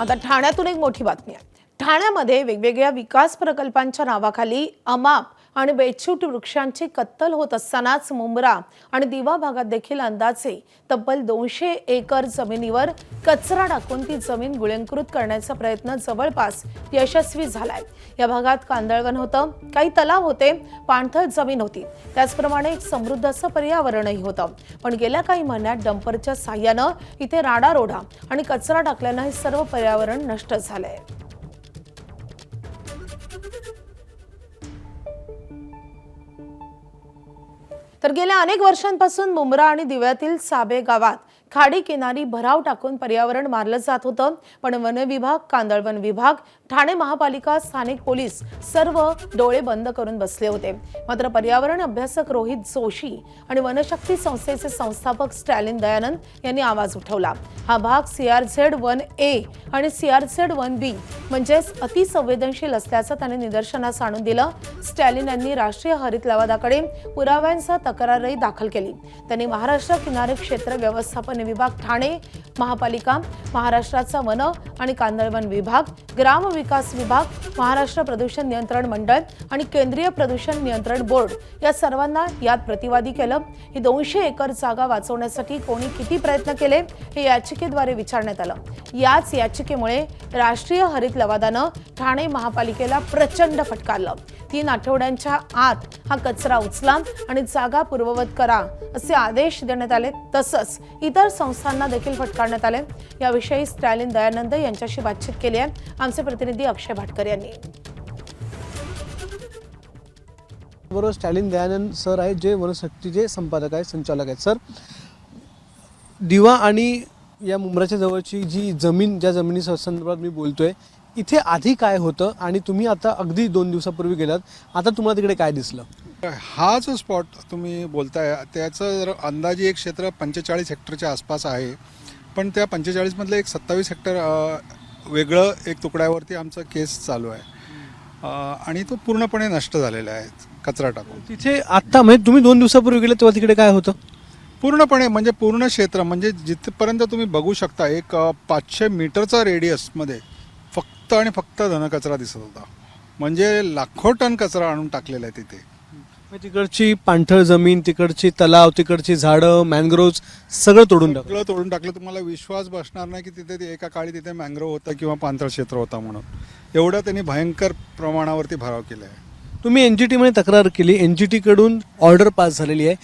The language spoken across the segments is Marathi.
आता ठाण्यातून एक मोठी बातमी आहे। ठाण्यामध्ये वेगवेगळ्या विकास प्रकल्पांच्या नावाखाली अमाप आणि बेछूट वृक्षांची कत्तल होत असतानाच मुंब्रा आणि दिवा भागात देखील अंदाजे तब्बल 200 एकर जमिनीवर कचरा टाकून ती जमीन गुळंकृत करण्याचा प्रयत्न जवळपास यशस्वी झालाय। या भागात कांदळवन होतं, काही तलाव होते, पाणथळ जमीन होती, त्याचप्रमाणे एक समृद्ध असं पर्यावरणही होतं। पण गेल्या काही महिन्यात डंपरच्या साह्यानं इथे राडारोडा आणि कचरा टाकल्यानं हे सर्व पर्यावरण नष्ट झालंय। तर गेल्या अनेक वर्षांपासून मुंब्रा आणि दिव्यातील साबे गावात खाडी किनारी भराव टाकून पर्यावरण मारलं जात होतं। पण वन विभाग, कांदळवन विभाग, ठाणे महापालिका, स्थानिक पोलीस सर्व डोळे बंद करून बसले होते। मात्र पर्यावरण अभ्यासक रोहित जोशी आणि वनशक्ती संस्थेचे संस्थापक स्टॅलिन दयानंद यांनी आवाज उठवला। हा भाग CRZ-1A आणि CRZ-1B म्हणजेच अतिसंवेदनशील असल्याचं त्यांनी निदर्शनास आणून दिलं। स्टॅलिन यांनी राष्ट्रीय हरित लवादाकडे पुराव्यांसह तक्रारही दाखल केली। त्यांनी महाराष्ट्र किनारे क्षेत्र व्यवस्थापन विभाग, ठाणे महापालिका, महाराष्ट्राचा वन आणि कांदळवन विभाग, ग्राम विकास विभाग, महाराष्ट्र प्रदूषण नियंत्रण मंडळ आणि केंद्रीय प्रदूषण नियंत्रण बोर्ड या सर्वांना यात प्रतिवादी केलं। ही 200 एकर जागा वाचवण्यासाठी कोणी किती प्रयत्न केले हे याचिकेद्वारे विचारण्यात आलं। याच याचिकेमुळे राष्ट्रीय हरित लवादानं ठाणे महापालिकेला प्रचंड फटकारलं। 3 आठवड्यांच्या आत हा कचरा उचला आणि जागा पूर्ववत करा असे आदेश देण्यात आले। तसंच इतर संस्थांना देखील फटकारण्यात आले। याविषयी स्टॅलिन दयानंद यांच्याशी बातचीत केली आहे आमचे प्रतिनिधी अक्षय भाटकर यांनी। बरोबर स्टॅलिन दयानंद सर आहेत, जे वनशक्तीचे संपादक आहेत, संचालक आहेत। सर, दिवा आणि या मुंब्राच्या जवळची जी जमीन, ज्या जमिनी संदर्भात मी बोलतोय, इथे आधी काय होतं आणि तुम्ही आता अगदी 2 दिवसापूर्वी गेलात, आता तुम्हाला तिकडे काय दिसलं? हा जो स्पॉट तुम्ही बोलताय त्याचं अंदाजे एक क्षेत्र 45 हेक्टरच्या आसपास आहे। पण त्या 45 मधलं एक 27 हेक्टर वेगळं एक तुकड्यावरती आमचा केस चालू आहे आणि तो पूर्णपणे नष्ट झालेला आहे कचरा टाकून। तिथे आता म्हणजे तुम्ही 2 दिवसापूर्वी गेले तेव्हा तिकडे काय होतं? पूर्णपणे म्हणजे पूर्ण क्षेत्र म्हणजे जिथपर्यंत तुम्ही बघू शकता एक 500 मीटरचा रेडियसमध्ये फक्त आणि फक्त धनकचरा दिसत होता। म्हणजे लाखो टन कचरा आणून टाकलेला आहे तिथे। तिकडची पाणथळ जमीन, तिकडची तलाव, तिकडची झाडं, मॅनग्रोव्ह सगळं तोडून टाकलं। तुम्हाला विश्वास बसणार नाही की तिथे एका काळी तिथे मॅनग्रोव्ह होता किंवा पाणथळ क्षेत्र होता म्हणून। एवढं त्यांनी भयंकर प्रमाणावरती भराव केला आहे। तुम्ही NGT मध्ये तक्रार केली, NGT कडून ऑर्डर पास झालेली आहे,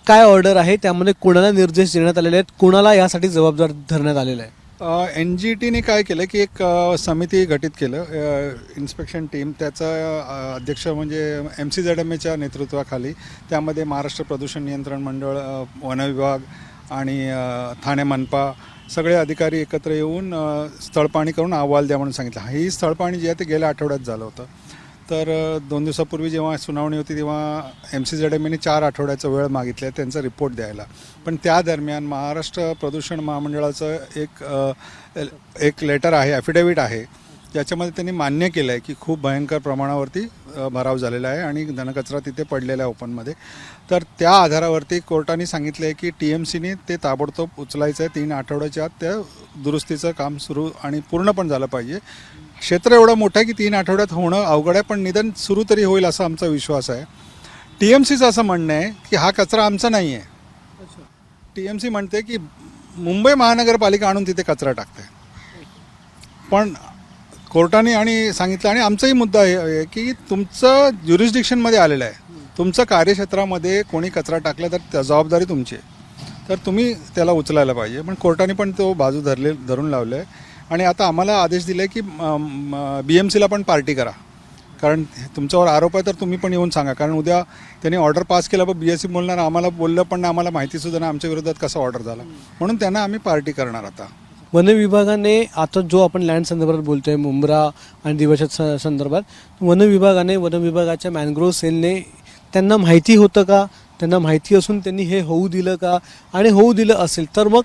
काय ऑर्डर आहे, त्यामध्ये कोणाला निर्देश देण्यात आलेले आहेत, कोणाला यासाठी जबाबदार धरण्यात आलेलं आहे? NGTने काय केलं की एक समिती गठीत केलं, इन्स्पेक्शन टीम, त्याचा अध्यक्ष म्हणजे MCZMAच्या नेतृत्वाखाली। त्यामध्ये महाराष्ट्र प्रदूषण नियंत्रण मंडळ, वन विभाग आणि ठाणे मनपा सगळे अधिकारी एकत्र येऊन स्थळपाहणी करून अहवाल द्या म्हणून सांगितलं। ही स्थळपाहणी जी आहे ते गेल्या आठवड्यात झालं होतं। तर 2 दिवसापूर्वी जेव्हा सुनावणी होती तेव्हा MCZMAने 4 आठवड्याचा वेळ मागितला आहे त्यांचा रिपोर्ट द्यायला। पण त्या दरम्यान महाराष्ट्र प्रदूषण महामंडळाचं एक लेटर आहे, ॲफिडेव्हिट आहे, ज्याच्यामध्ये त्यांनी मान्य केलं आहे की खूप भयंकर प्रमाणावरती भराव झालेला आहे आणि धनकचरा तिथे पडलेला आहे ओपनमध्ये। तर त्या आधारावरती कोर्टाने सांगितलं आहे की TMCने ते ताबडतोब उचलायचं आहे। 3 आठवड्याच्या आत त्या दुरुस्तीचं काम सुरू आणि पूर्ण पण झालं पाहिजे। क्षेत्र एवढं मोठं आहे की 3 आठवड्यात होणं अवघड आहे, पण निदान सुरू तरी होईल असा आमचा विश्वास आहे। TMCचं असं म्हणणं आहे की हा कचरा आमचा नाही आहे। TMC म्हणते की मुंबई महानगरपालिका आणून तिथे कचरा टाकते। पण कोर्टाने आणि सांगितलं आणि आमचाही मुद्दा आहे की तुमचं ज्युरिस्डिक्शनमध्ये आलेलं आहे, तुमचं कार्यक्षेत्रामध्ये कोणी कचरा टाकला तर जबाबदारी तुमची आहे, तर तुम्ही त्याला उचलायला पाहिजे। पण कोर्टाने पण तो बाजू धरून लावलं आहे आणि आता आम्हाला आदेश दिले की BMCला पण पार्टी करा, कारण तुमच्यावर आरोप आहे तर तुम्ही पण येऊन सांगा। कारण उद्या त्यांनी ऑर्डर पास केला पण BMC बोलणार आम्हाला बोललं पण आम्हाला माहितीसुद्धा नाही आमच्या विरोधात कसा ऑर्डर झाला, म्हणून त्यांना आम्ही पार्टी करणार। आता वन विभागाने, आता जो आपण लँड संदर्भात बोलतोय मुंब्रा आणि दिवाच्या संदर्भात, वन विभागाच्या मॅनग्रोव्ह सेलने त्यांना माहिती होतं का, त्यांना माहिती असून त्यांनी हे होऊ दिलं का, आणि होऊ दिलं असेल तर मग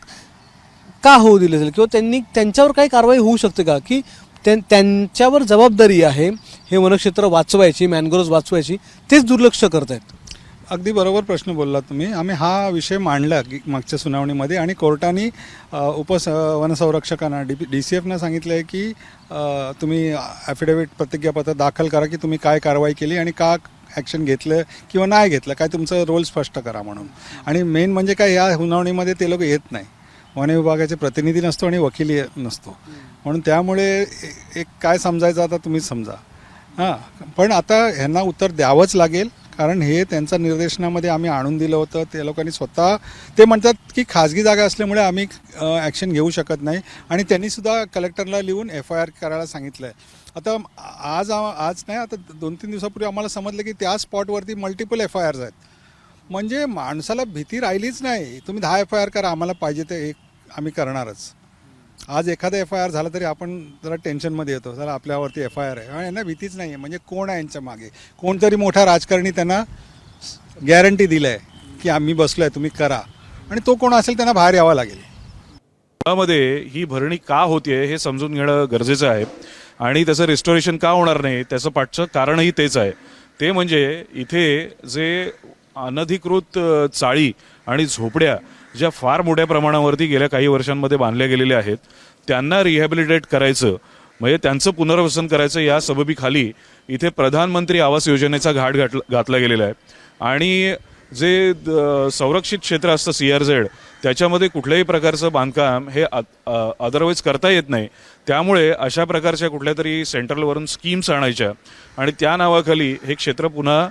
का होऊ दिलं असेल, किंवा त्यांच्यावर काही कारवाई होऊ शकते का, की त्यांच्यावर जबाबदारी आहे हे वनक्षेत्र वाचवायची, मॅनग्रोव्ह वाचवायची, तेच दुर्लक्ष करतायत? अगदी बरोबर प्रश्न बोललात तुम्ही. आम्ही हा विषय मांडला की मागच्या सुनावणीमध्ये आणि कोर्टाने वनसंरक्षकांना DCFना सांगितलं आहे की तुम्ही ॲफिडेव्हिट प्रतिज्ञापत्र दाखल करा की तुम्ही काय कारवाई केली आणि का ॲक्शन घेतलं किंवा नाही घेतलं, काय तुमचं रोल स्पष्ट करा म्हणून. आणि मेन म्हणजे काय, या सुनावणीमध्ये ते लोक येत नाही, वन विभागाचे प्रतिनिधी नसतो आणि वकिली नसतो, म्हणून त्यामुळे एक काय समजायचं आता तुम्हीच समजा. हां, पण आता ह्यांना उत्तर द्यावंच लागेल, कारण हे त्यांच्या निर्देशनामध्ये आम्ही आणून दिलं होतं. ते लोकांनी स्वतः ते म्हणतात की खाजगी जागा असल्यामुळे आम्ही ॲक्शन घेऊ शकत नाही आणि त्यांनीसुद्धा कलेक्टरला लिहून FIR करायला सांगितलं आहे. आता आज नाही, आता 2-3 दिवसापूर्वी आम्हाला समजलं की त्या स्पॉटवरती मल्टिपल FIRs आहेत. म्हणजे माणसाला भीती राहिलीच नाही. तुम्ही 10 FIR करा, आम्हाला पाहिजे ते आम्ही करणारच. आज एखादा FIR झाला तरी आपण जरा टेन्शनमध्ये येतो, जरा आपल्यावरती FIR आहे, यांना भीतीच नाही आहे. म्हणजे कोण आहे यांच्या मागे? कोणतरी मोठा राजकारणी त्यांना गॅरंटी दिलं आहे की आम्ही बसलो आहे, तुम्ही करा, आणि तो कोण असेल त्यांना बाहेर यावं लागेल. मध्ये ही भरणी का होतीये हे समजून घेणं गरजेचं आहे आणि त्याचं रिस्टोरेशन का होणार नाही त्याचं पाठचं कारणही तेच आहे. ते म्हणजे इथे जे अनधिकृत चाळी आणि झोपड्या ज्या फार मोठ्या प्रमाणावरती गेल्या काही वर्षांमध्ये बांधल्या गेलेल्या आहेत त्यांना रिहॅबिलिटेट करायचं, म्हणजे त्यांचं पुनर्वसन करायचं, या सबबीखाली इथे प्रधानमंत्री आवास योजनेचा घाट घातला गेलेला आहे. आणि जे संरक्षित क्षेत्र असतं CRZ त्याच्यामध्ये कुठल्याही प्रकारचं बांधकाम हे अदरवाईज करता येत नाही. त्यामुळे अशा प्रकारच्या कुठल्या तरी सेंट्रलवरून स्कीम्स आणायच्या आणि त्या नावाखाली हे क्षेत्र पुन्हा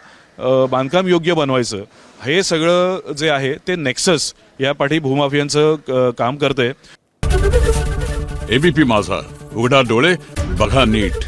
बांधकाम योग्य बनवायचं, हे सगळं जे आहे ते नेक्सस या पाठी भूमाफियांचं काम करतंय. ABP माझा, उघडा डोळे बघा नीट.